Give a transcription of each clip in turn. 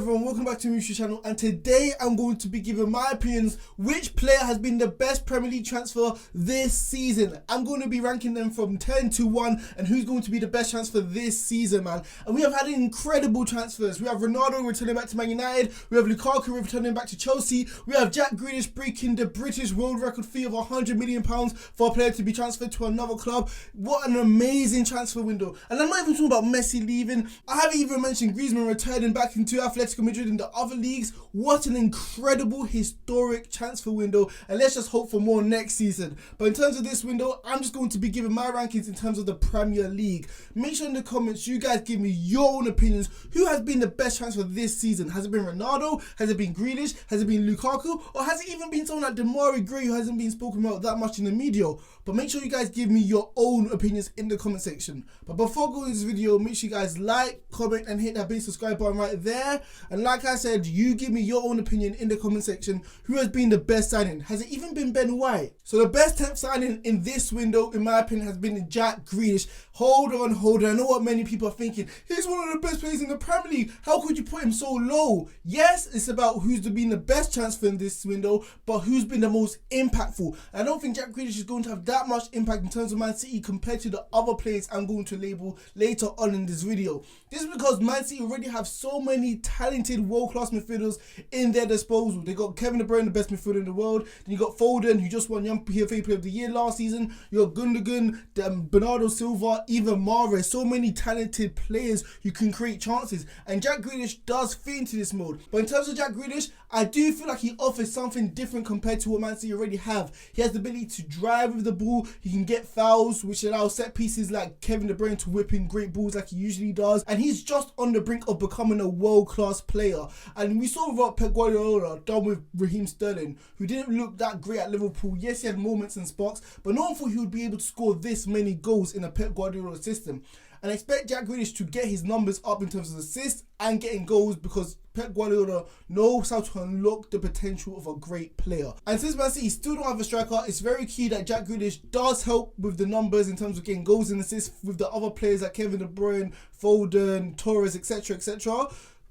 everyone, welcome back to the Man Utd channel, and today I'm going to be giving my opinions which player has been the best Premier League transfer this season. I'm going to be ranking them from 10 to 1 and who's going to be the best transfer this season, man. And we have had incredible transfers. We have Ronaldo returning back to Man United, we have Lukaku returning back to Chelsea, we have Jack Greenish breaking the British world record fee of £100 million for a player to be transferred to another club. What an amazing transfer window. And I'm not even talking about Messi leaving. I haven't even mentioned Griezmann returning back into Atletico Madrid in the other leagues. What an incredible historic transfer window, and let's just hope for more next season. But in terms of this window, I'm just going to be giving my rankings in terms of the Premier League. Make sure in the comments you guys give me your own opinions. Who has been the best transfer this season? Has it been Ronaldo? Has it been Grealish? Has it been Lukaku? Or has it even been someone like Damari Grey who hasn't been spoken about that much in the media? But make sure you guys give me your own opinions in the comment section. But before going into this video, make sure you guys like, comment and hit that big subscribe button right there. And like I said, you give me your own opinion in the comment section. Who has been the best signing? Has it even been Ben White? So the best 10th signing in this window, in my opinion, has been Jack Grealish. Hold on. I know what many people are thinking. He's one of the best players in the Premier League. How could you put him so low? Yes, it's about who's been the best transfer in this window, but who's been the most impactful. I don't think Jack Grealish is going to have that much impact in terms of Man City compared to the other players I'm going to label later on in this video. This is because Man City already have so many talented world-class midfielders in their disposal. They got Kevin De Bruyne, the best midfielder in the world. Then you got Foden, who just won Young PFA Player of the Year last season. You got Gundogan, Bernardo Silva, even Mahrez. So many talented players who can create chances. And Jack Grealish does fit into this mode. But in terms of Jack Grealish, I do feel like he offers something different compared to what Man City already have. He has the ability to drive with the ball. He can get fouls, which allows set pieces like Kevin De Bruyne to whip in great balls like he usually does. And he's just on the brink of becoming a world-class player. And we saw what Pep Guardiola done with Raheem Sterling, who didn't look that great at Liverpool. Yes, he had moments and sparks, but no one thought he would be able to score this many goals in a Pep Guardiola system. And I expect Jack Grealish to get his numbers up in terms of assists and getting goals, because Pep Guardiola knows how to unlock the potential of a great player. And since Man City still don't have a striker, it's very key that Jack Grealish does help with the numbers in terms of getting goals and assists with the other players like Kevin De Bruyne, Foden, Torres, etc, etc.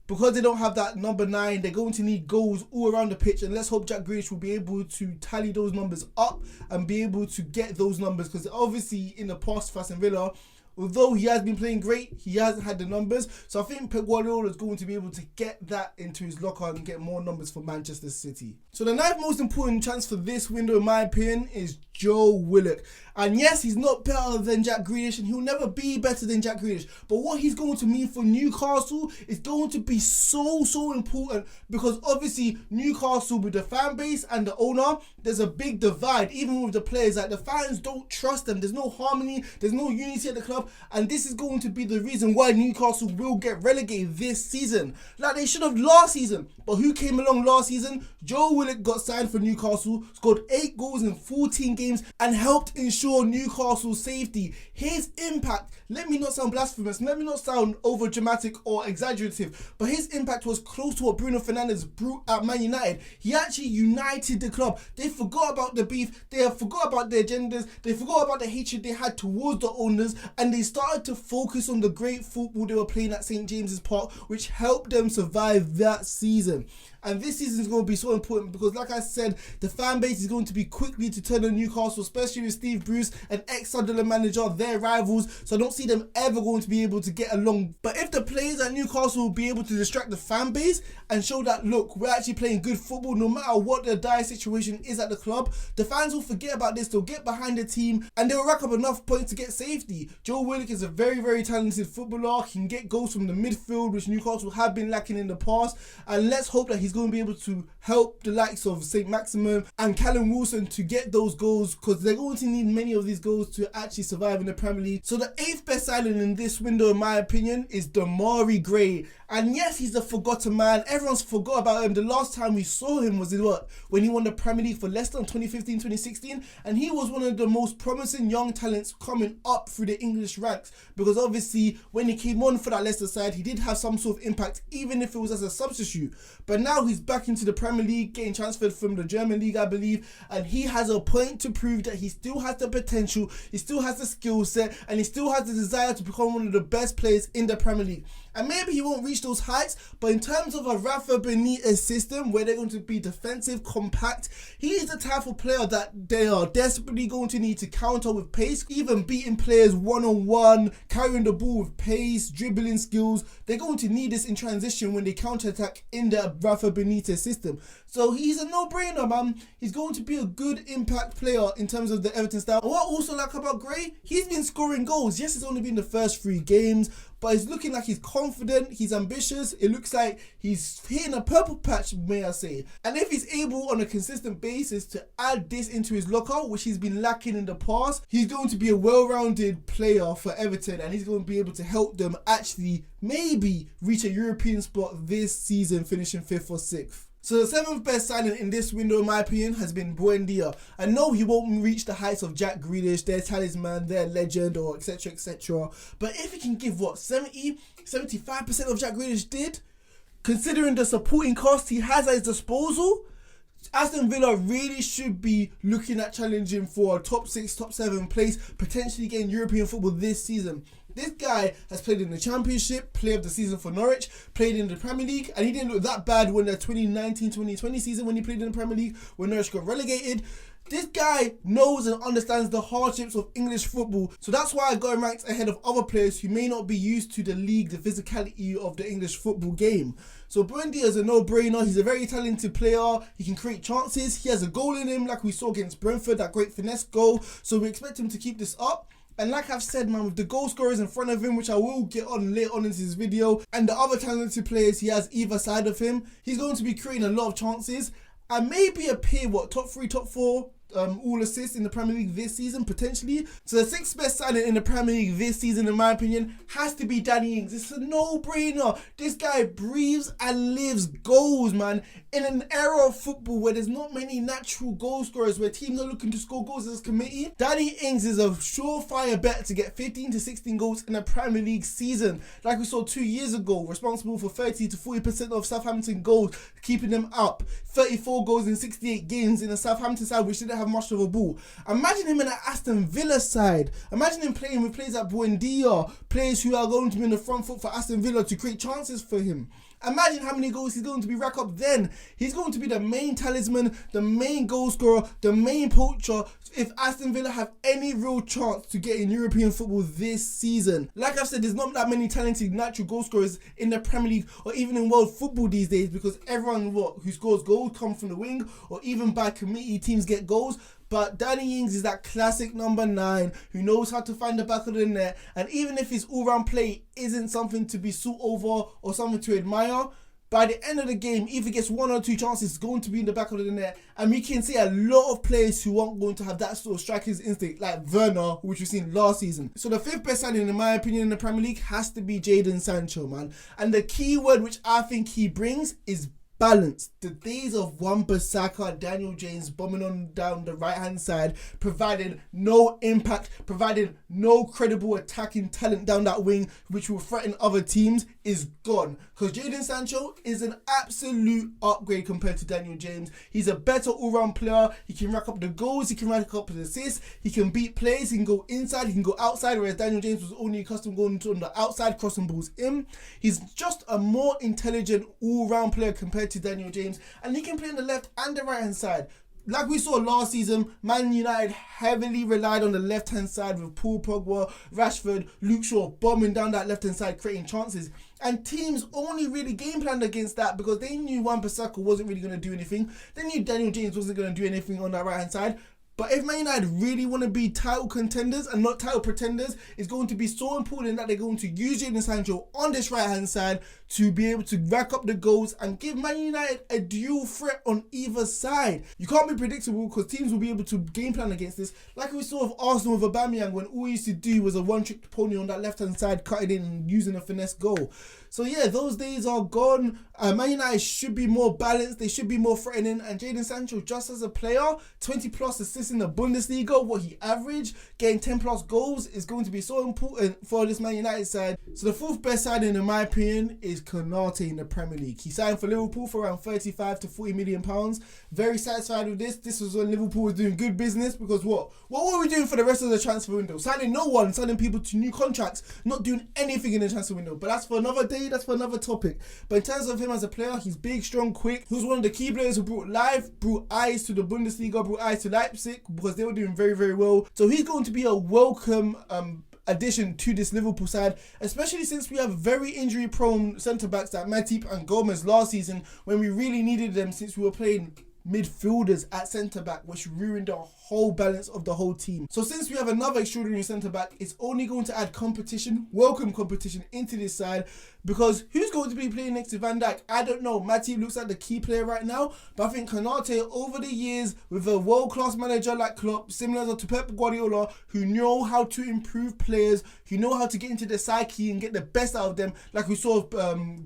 Because they don't have that number 9, they're going to need goals all around the pitch, and let's hope Jack Grealish will be able to tally those numbers up and be able to get those numbers, because obviously in the past for Aston Villa, although he has been playing great, he hasn't had the numbers. So I think Pep Guardiola is going to be able to get that into his locker and get more numbers for Manchester City. So the 9th most important transfer this window, in my opinion, is Joe Willock. And yes, he's not better than Jack Grealish, and he'll never be better than Jack Grealish. But what he's going to mean for Newcastle is going to be so important, because obviously Newcastle, with the fan base and the owner, there's a big divide. Even with the players, like the fans don't trust them. There's no harmony, there's no unity at the club, and this is going to be the reason why Newcastle will get relegated this season. Like they should have last season. But who came along last season? Joe Willock got signed for Newcastle, scored 8 goals in 14 games, and helped ensure Newcastle's safety. His impact, let me not sound blasphemous, let me not sound over dramatic or exaggerative, but his impact was close to what Bruno Fernandes brought at Man United. He actually united the club. They forgot about the beef, they forgot about their agendas, they forgot about the hatred they had towards the owners, and they started to focus on the great football they were playing at St. James's Park, which helped them survive that season. And this season is going to be so important because, like I said, the fan base is going to be quickly to turn on Newcastle, especially with Steve Bruce, an ex-Sunderland manager, their rivals. So I don't see them ever going to be able to get along. But if the players at Newcastle will be able to distract the fan base and show that, look, we're actually playing good football no matter what the dire situation is at the club, the fans will forget about this, they'll get behind the team, and they'll rack up enough points to get safety. Joe Willock is a very talented footballer. He can get goals from the midfield, which Newcastle have been lacking in the past. And let's hope that he's going to be able to help the likes of St. Maximin and Callum Wilson to get those goals, because they're going to need many of these goals to actually survive in the Premier League. So the 8th best signing in this window, in my opinion, is Damari Grey. And yes, he's a forgotten man. Everyone's forgot about him. The last time we saw him was when he won the Premier League for Leicester in 2015-2016, and he was one of the most promising young talents coming up through the English ranks, because obviously when he came on for that Leicester side, he did have some sort of impact, even if it was as a substitute. But now he's back into the Premier League, getting transferred from the German league, I believe, and he has a point to prove that he still has the potential, he still has the skill set, and he still has the desire to become one of the best players in the Premier League. And maybe he won't reach those heights, but in terms of a Rafa Benitez system where they're going to be defensive, compact, he is the type of player that they are desperately going to need to counter with pace, even beating players one-on-one, carrying the ball with pace, dribbling skills. They're going to need this in transition when they counter-attack in the Rafa Benitez system. So he's a no-brainer, man. He's going to be a good impact player in terms of the Everton style. And what I also like about Gray, he's been scoring goals. Yes, it's only been the first 3 games, but it's looking like he's confident, he's ambitious. It looks like he's hitting a purple patch, may I say. And if he's able on a consistent basis to add this into his locker, which he's been lacking in the past, he's going to be a well-rounded player for Everton, and he's going to be able to help them actually maybe reach a European spot this season, finishing 5th or 6th. So the 7th best signing in this window, in my opinion, has been Buendia. I know he won't reach the heights of Jack Grealish, their talisman, their legend, or etc, etc. But if he can give, 75% of Jack Grealish did, considering the supporting cost he has at his disposal, Aston Villa really should be looking at challenging for a top 6, top 7 place, potentially getting European football this season. This guy has played in the Championship, Player of the Season for Norwich, played in the Premier League, and he didn't look that bad when the 2019-2020 season when he played in the Premier League, when Norwich got relegated. This guy knows and understands the hardships of English football, so that's why I got him ranked ahead of other players who may not be used to the league, the physicality of the English football game. So Buendia is a no-brainer. He's a very talented player. He can create chances. He has a goal in him, like we saw against Brentford, that great finesse goal. So we expect him to keep this up. And like I've said, man, with the goal scorers in front of him, which I will get on later on in this video, and the other talented players he has either side of him, he's going to be creating a lot of chances and maybe appear, top 3, top 4 all assists in the Premier League this season, potentially. So the 6th best signing in the Premier League this season, in my opinion, has to be Danny Ings. It's a no-brainer. This guy breathes and lives goals, man. In an era of football where there's not many natural goal scorers, where teams are looking to score goals as a committee, Danny Ings is a surefire bet to get 15 to 16 goals in a Premier League season. Like we saw 2 years ago, responsible for 30 to 40% of Southampton goals, keeping them up. 34 goals in 68 games in a Southampton side which didn't have much of a ball. Imagine him in an Aston Villa side. Imagine him playing with players like Buendia, players who are going to be in the front foot for Aston Villa to create chances for him. Imagine how many goals he's going to be rack up then. He's going to be the main talisman, the main goal scorer, the main poacher if Aston Villa have any real chance to get in European football this season. Like I've said, there's not that many talented natural goal scorers in the Premier League or even in world football these days, because everyone who scores goals come from the wing, or even by committee teams get goals. But Danny Ings is that classic number 9 who knows how to find the back of the net, and even if his all-round play isn't something to be sought over or something to admire, by the end of the game, if he gets 1 or 2 chances, it's going to be in the back of the net. And we can see a lot of players who aren't going to have that sort of striker's instinct, like Werner, which we've seen last season. So the 5th best signing, in my opinion, in the Premier League has to be Jadon Sancho, man. And the key word which I think he brings is balance. The days of Wan-Bissaka and Daniel James bombing on down the right-hand side, providing no impact, providing no credible attacking talent down that wing, which will threaten other teams, is gone. Because Jadon Sancho is an absolute upgrade compared to Daniel James. He's a better all-round player. He can rack up the goals, he can rack up the assists, he can beat plays, he can go inside, he can go outside, whereas Daniel James was only accustomed going on the outside, crossing balls in. He's just a more intelligent all-round player compared to Daniel James, and he can play on the left and the right hand side. Like we saw last season, Man United heavily relied on the left hand side with Paul Pogba, Rashford, Luke Shaw bombing down that left hand side, creating chances. And teams only really game planned against that because they knew Wan-Bissaka wasn't really going to do anything. They knew Daniel James wasn't going to do anything on that right hand side. But if Man United really want to be title contenders and not title pretenders, it's going to be so important that they're going to use Jadon Sancho on this right-hand side to be able to rack up the goals and give Man United a dual threat on either side. You can't be predictable because teams will be able to game plan against this. Like we saw with Arsenal with Aubameyang, when all he used to do was a one-trick pony on that left-hand side, cutting in and using a finesse goal. So yeah, those days are gone. Man United should be more balanced. They should be more threatening. And Jadon Sancho, just as a player, 20 plus assists in the Bundesliga, what he averaged, getting 10 plus goals is going to be so important for this Man United side. So the fourth best signing, in my opinion, is Konate in the Premier League. He signed for Liverpool for around 35 to 40 million pounds. Very satisfied with this. This was when Liverpool was doing good business, because what were we doing for the rest of the transfer window? Signing no one, signing people to new contracts, not doing anything in the transfer window. But that's for another day, that's for another topic. But in terms of him as a player, he's big, strong, quick. He was one of the key players who brought eyes to the Bundesliga, brought eyes to Leipzig, because they were doing very, very well. So he's going to be a welcome addition to this Liverpool side, especially since we have very injury-prone centre-backs like Matip and Gomez last season, when we really needed them, since we were playing midfielders at centre-back, which ruined the whole balance of the whole team. So since we have another extraordinary centre-back, it's only going to add competition, welcome competition into this side, because who's going to be playing next to Van Dijk? I don't know. Matip looks like the key player right now, but I think Konate, over the years, with a world-class manager like Klopp, similar to Pep Guardiola, who know how to improve players, who know how to get into the psyche and get the best out of them, like we saw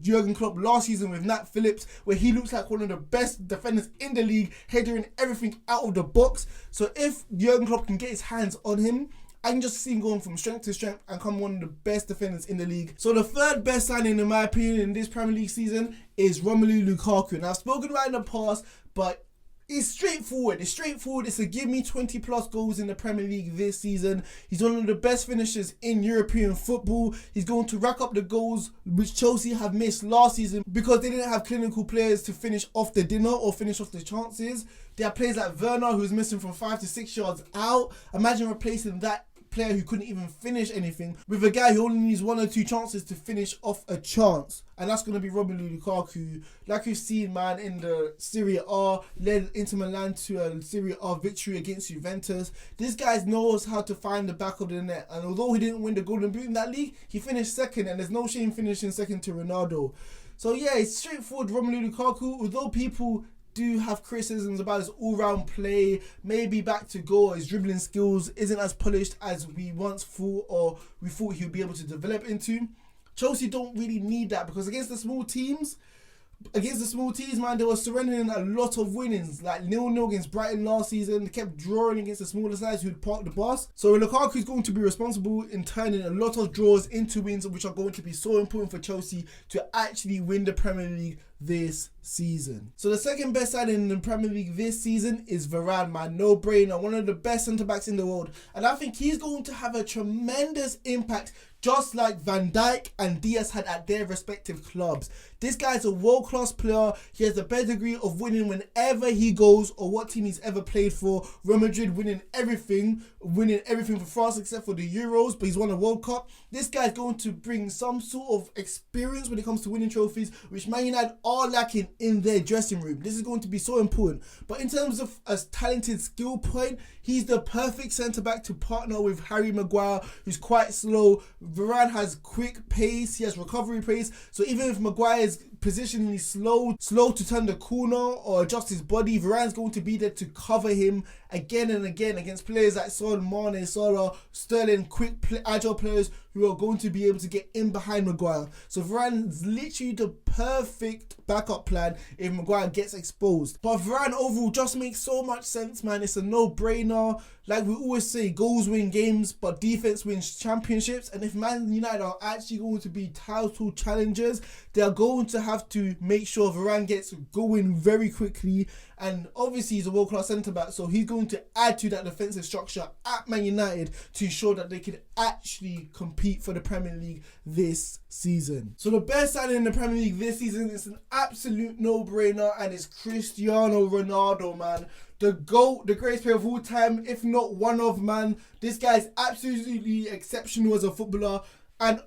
Jurgen Klopp last season with Nat Phillips, where he looks like one of the best defenders in the league, headering everything out of the box. So if Jurgen Klopp can get his hands on him, I can just see him going from strength to strength and become one of the best defenders in the league. So the third best signing, in my opinion, in this Premier League season is Romelu Lukaku. And I've spoken about it in the past, but it's straightforward. It's to give me 20 plus goals in the Premier League this season. He's one of the best finishers in European football. He's going to rack up the goals which Chelsea have missed last season because they didn't have clinical players to finish off the dinner or finish off the chances. They have players like Werner, who's missing from 5 to 6 yards out. Imagine replacing that player who couldn't even finish anything with a guy who only needs 1 or 2 chances to finish off a chance, and that's going to be Romelu Lukaku. Like we've seen, man, in the Serie A, led Inter Milan to a Serie A victory against Juventus. This guy knows how to find the back of the net, and although he didn't win the Golden Boot in that league, he finished second, and there's no shame finishing second to Ronaldo. So yeah, it's straightforward Romelu Lukaku, although people do have criticisms about his all-round play, maybe back to goal, his dribbling skills isn't as polished as we once thought, or we thought he would be able to develop into. Chelsea don't really need that, because against the small teams, man, they were surrendering a lot of winnings, like 0-0 against Brighton last season. They kept drawing against the smaller sides who'd park the bus. So Lukaku is going to be responsible in turning a lot of draws into wins, which are going to be so important for Chelsea to actually win the Premier League this season. So the second best signing in the Premier League this season is Varane, man. No brainer, one of the best centre backs in the world, and I think he's going to have a tremendous impact, just like Van Dijk and Diaz had at their respective clubs. This guy's a world-class player. He has the pedigree of winning whenever he goes, or what team he's ever played for. Real Madrid winning everything for France except for the Euros, but he's won a World Cup. This guy's going to bring some sort of experience when it comes to winning trophies, which Man United are lacking in their dressing room. This is going to be so important. But in terms of a talented skill point, he's the perfect centre-back to partner with Harry Maguire, who's quite slow. Varane has quick pace, he has recovery pace, so even if Maguire is positionally slow to turn the corner or adjust his body, Varane's going to be there to cover him again and again against players like Son, Mane, Salah, Sterling, quick, agile players who are going to be able to get in behind Maguire. So Varane's literally the perfect backup plan if Maguire gets exposed. But Varane overall just makes so much sense, man. It's a no-brainer. Like we always say, goals win games, but defense wins championships. And if Man United are actually going to be title challengers, they are going to have to make sure Varane gets going very quickly. And obviously he's a world-class centre-back, so he's going to add to that defensive structure at Man United to ensure that they can actually compete for the Premier League this season. So the best signing in the Premier League this season is an absolute no-brainer, and it's Cristiano Ronaldo, man. The GOAT, the greatest player of all time, if not one of, man. This guy is absolutely exceptional as a footballer, and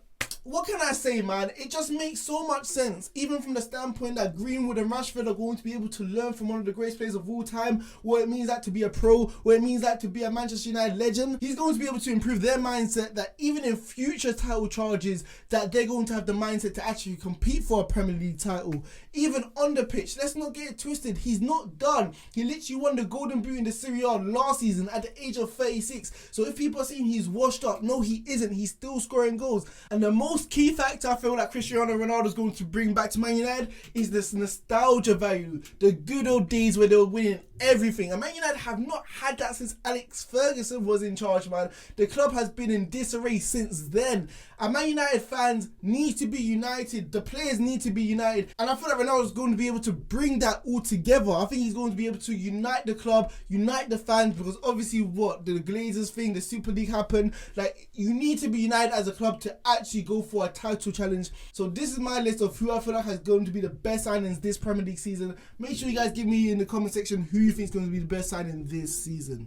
what can I say, man? It just makes so much sense, even from the standpoint that Greenwood and Rashford are going to be able to learn from one of the greatest players of all time, what it means that to be a pro, what it means that to be a Manchester United legend. He's going to be able to improve their mindset, that even in future title charges, that they're going to have the mindset to actually compete for a Premier League title. Even on the pitch, let's not get it twisted, he's not done. He literally won the Golden Boot in the Serie A last season at the age of 36. So if people are saying he's washed up, no, he isn't. He's still scoring goals. And the most most key factor I feel like Cristiano Ronaldo is going to bring back to Man United is this nostalgia value. The good old days where they were winning everything. And Man United have not had that since Alex Ferguson was in charge, man. The club has been in disarray since then. And Man United fans need to be united. The players need to be united. And I feel like Ronaldo is going to be able to bring that all together. I think he's going to be able to unite the club, unite the fans, because obviously the Glazers thing, the Super League happened. Like, you need to be united as a club to actually go for a title challenge. So this is my list of who I feel like is going to be the best signings this Premier League season. Make sure you guys give me in the comment section who you think is going to be the best signing this season.